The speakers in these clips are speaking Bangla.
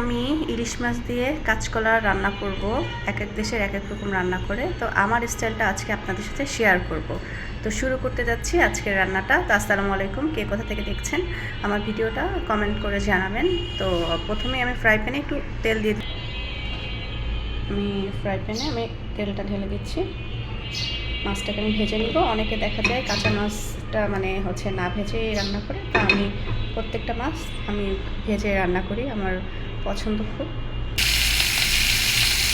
আমি ইলিশ মাছ দিয়ে কাঁচকলা রান্না করব। এক এক দেশের এক এক রকম রান্না করে, তো আমার স্টাইলটা আজকে আপনাদের সাথে শেয়ার করব। তো শুরু করতে যাচ্ছি আজকের রান্নাটা। তো আসসালামু আলাইকুম, কে কোথা থেকে দেখছেন আমার ভিডিওটা কমেন্ট করে জানাবেন। তো প্রথমে আমি ফ্রাই প্যানে একটু তেল দিয়ে আমি তেলটা ঢেলে দিচ্ছি। মাছটাকে আমি ভেজে নিব। অনেকে দেখা যায় কাঁচা মাছটা না ভেজেই রান্না করে, তা আমি প্রত্যেকটা মাছ আমি ভেজে রান্না করি, আমার পছন্দ খুব।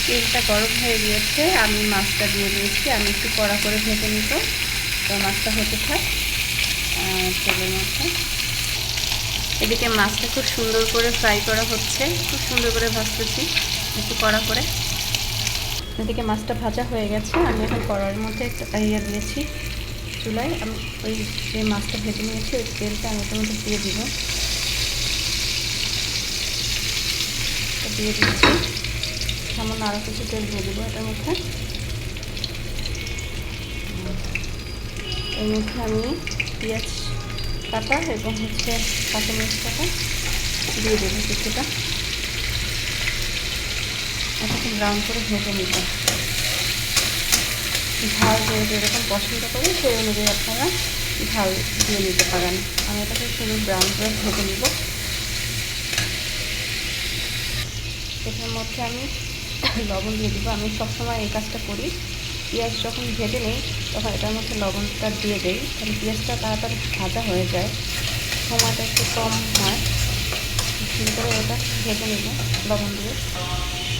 তেলটা গরম হয়ে গিয়েছে, আমি মাছটা দিয়ে দিয়েছি। আমি একটু কড়া করে ভেজে নিব। তো মাছটা হতে থাক তেলের মধ্যে। এদিকে মাছটা খুব সুন্দর করে ফ্রাই করা হচ্ছে, খুব সুন্দর করে ভাজতেছি একটু কড়া করে। এদিকে মাছটা ভাজা হয়ে গেছে। আমি এখন কড়াইয়ের মধ্যে একটা দিয়েছি চুলায়। আমি ওই যে মাছটা ভেজে নিয়েছি ওই তেলটা আমি এটার মধ্যে দিয়ে দিচ্ছি। সামান্য আরও কিছু তেল দিয়ে দেবো এটার মধ্যে। এর মধ্যে আমি পেঁয়াজ কাটা এবং কাঁচামরিচ কাটা দিয়ে দেবো কিছুটা। এটাকে ব্রাউন করে ভেজে নিব। ঝাল যেরকম পছন্দ করি সেই অনুযায়ী আপনারা ঝাল দিয়ে নিতে পারেন। আমি এটাকে শুধু ব্রাউন করে ভেজে নিব। এটার মধ্যে আমি লবণ দিয়ে দিব। আমি সবসময় এই কাজটা করি, পেঁয়াজ যখন ভেজে নিই তখন এটার মধ্যে লবণটা দিয়ে দিই, তাহলে পেঁয়াজটা তাড়াতাড়ি ভাজা হয়ে যায়, সময়টা একটু কম হয়। সুন্দর করে এটা ভেজে নিব লবণ দিয়ে।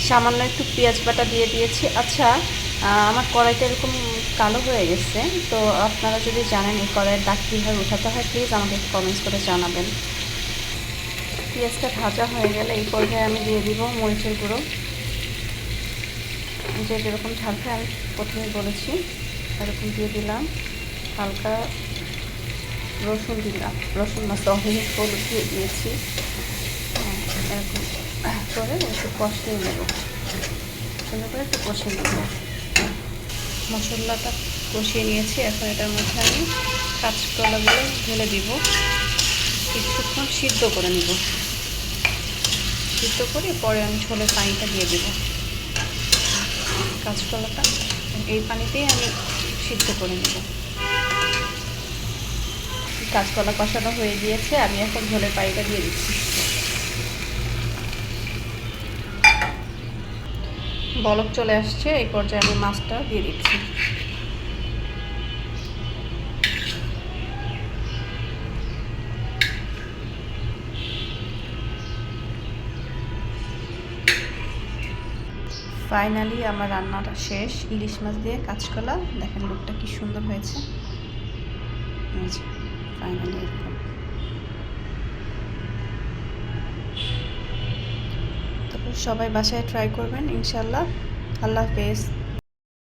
সামান্য একটু পেঁয়াজ বাটা দিয়ে দিয়েছি। আচ্ছা, আমার কড়াইটা এরকম কালো হয়ে গেছে, তো আপনারা যদি জানেন এই কড়াইয়ের দাগ কীভাবে উঠাতে হয় প্লিজ আমাকে কমেন্টস করে জানাবেন। পেঁয়াজটা ভাজা হয়ে গেলে এই পর্যায়ে আমি দিয়ে দিব মরিচের গুঁড়ো। যেরকম ঝাল খাই আমি প্রথমে বলেছি এরকম দিয়ে দিলাম। হালকা রসুন দিলাম, হলুদ দিয়ে দিয়েছি। এরকম করে একটু কষিয়ে নেব, সুন্দর করে একটু কষিয়ে নেব। মশলাটা কষিয়ে নিয়েছি। এখন এটার মধ্যে আমি কাঁচকলাগুলো ঢেলে দিব। কিছুক্ষণ সিদ্ধ করে নিব। সিদ্ধ করে পরে আমি ঝোলের পানিটা দিয়ে দেব। কাঁচকলাটা এই পানিতেই আমি সিদ্ধ করে নেব। কাঁচকলা কষানো হয়ে গিয়েছে, আমি এখন ঝোলের পানিটা দিয়ে দিচ্ছি। বলক চলে আসছে, এই পর্যায়ে আমি মাছটা দিয়ে দিচ্ছি। ফাইনালি আমার রান্নাটা শেষ। ইলিশ মাছ দিয়ে কাঁচকলা, দেখেন লুকটা কি সুন্দর হয়েছে। ফাইনালি এরকম। তো সবাই বাসায় ট্রাই করবেন ইনশাল্লাহ। আল্লাহ হাফেজ।